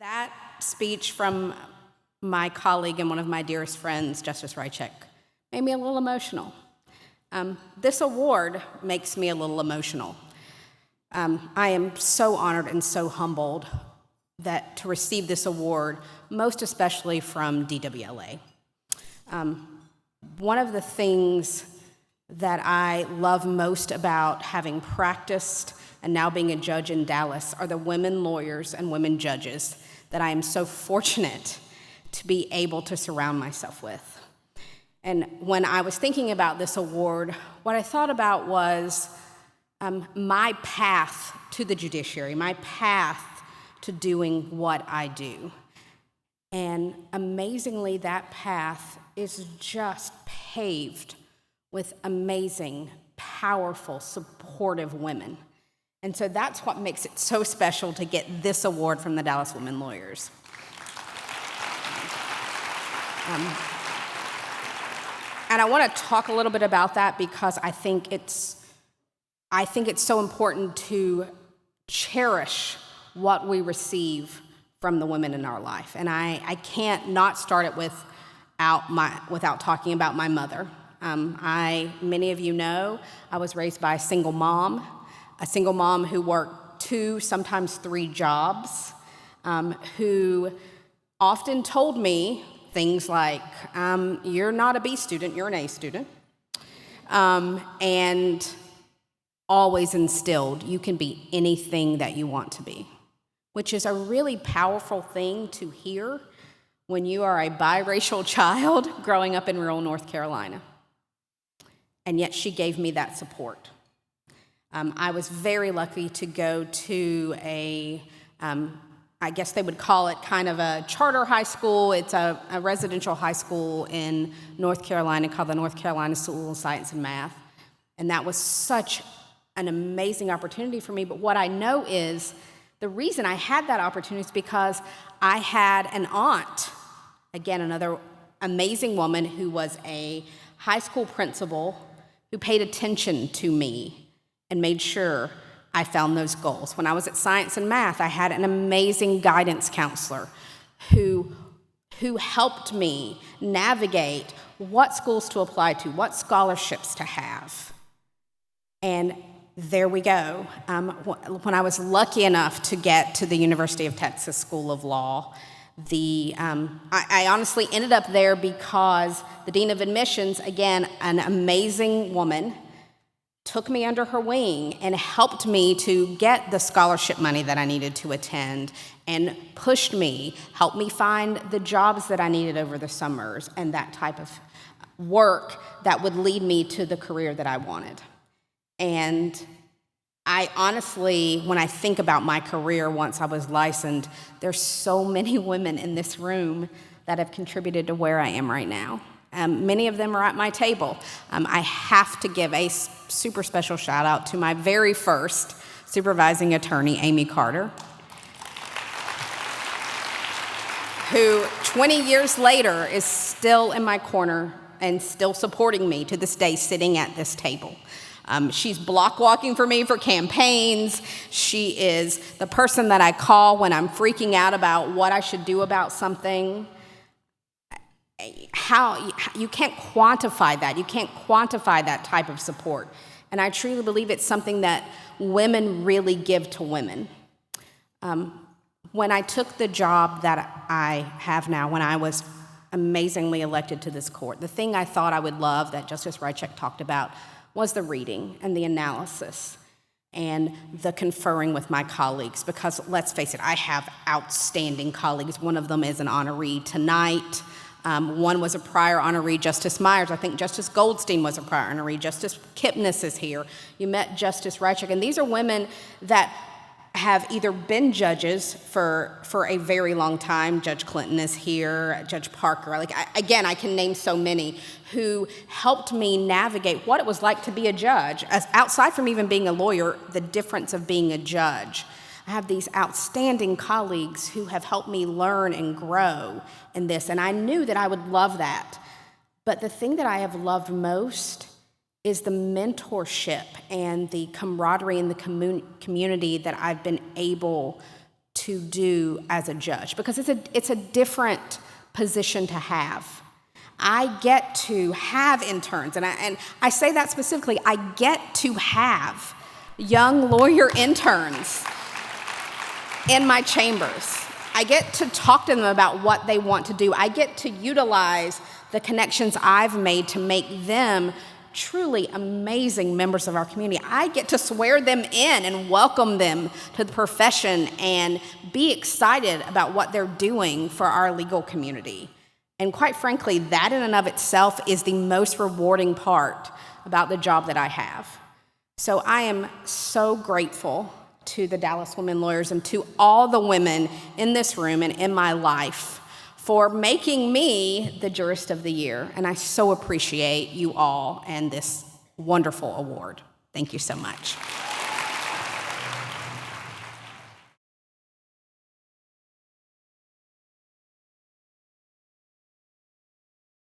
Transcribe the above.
That speech from my colleague and one of my dearest friends, Justice Rychek, made me a little emotional. This award makes me a little emotional. I am so honored and so humbled to receive this award, most especially from DWLA. One of the things that I love most about having practiced and now being a judge in Dallas are the women lawyers and women judges that I am so fortunate to be able to surround myself with. And when I was thinking about this award, what I thought about was my path to the judiciary, my path to doing what I do. And amazingly, that path is just paved with amazing, powerful, supportive women. And so that's what makes it so special to get this award from the Dallas Women Lawyers. And I want to talk a little bit about that because I think it's so important to cherish what we receive from the women in our life. And I can't not start it without talking about my mother. Many of you know, I was raised by a single mom who worked 2, sometimes 3 jobs, who often told me things like, you're not a B student, you're an A student, and always instilled, you can be anything that you want to be, which is a really powerful thing to hear when you are a biracial child growing up in rural North Carolina. And yet she gave me that support. I was very lucky to go to I guess they would call it kind of a charter high school. It's a residential high school in North Carolina called the North Carolina School of Science and Math. And that was such an amazing opportunity for me. But what I know is the reason I had that opportunity is because I had an aunt, again, another amazing woman who was a high school principal who paid attention to me and made sure I found those goals. When I was at Science and Math, I had an amazing guidance counselor who helped me navigate what schools to apply to, what scholarships to have. And there we go. When I was lucky enough to get to the University of Texas School of Law, I honestly ended up there because the Dean of Admissions, again, an amazing woman, took me under her wing and helped me to get the scholarship money that I needed to attend and pushed me, helped me find the jobs that I needed over the summers and that type of work that would lead me to the career that I wanted. And I honestly, when I think about my career once I was licensed, there's so many women in this room that have contributed to where I am right now. Many of them are at my table. I have to give a super special shout out to my very first supervising attorney, Amy Carter, who 20 years later is still in my corner and still supporting me to this day, sitting at this table. She's block walking for me for campaigns. She is the person that I call when I'm freaking out about what I should do about something. How you can't quantify that. You can't quantify that type of support. And I truly believe it's something that women really give to women. When I took the job that I have now, when I was amazingly elected to this court, the thing I thought I would love that Justice Rychek talked about was the reading and the analysis and the conferring with my colleagues, because let's face it, I have outstanding colleagues. One of them is an honoree tonight. One was a prior honoree, Justice Myers. I think Justice Goldstein was a prior honoree. Justice Kipnis is here. You met Justice Rychek. And these are women that have either been judges for a very long time. Judge Clinton is here, Judge Parker. I can name so many who helped me navigate what it was like to be a judge. Outside from even being a lawyer, the difference of being a judge. I have these outstanding colleagues who have helped me learn and grow in this, and I knew that I would love that. But the thing that I have loved most is the mentorship and the camaraderie in the community that I've been able to do as a judge, because it's a different position to have. I get to have interns, and I say that specifically. I get to have young lawyer interns in my chambers. I get to talk to them about what they want to do. I get to utilize the connections I've made to make them truly amazing members of our community. I get to swear them in and welcome them to the profession and be excited about what they're doing for our legal community. And quite frankly, that in and of itself is the most rewarding part about the job that I have. So I am so grateful to the Dallas Women Lawyers and to all the women in this room and in my life for making me the Jurist of the Year. And I so appreciate you all and this wonderful award. Thank you so much.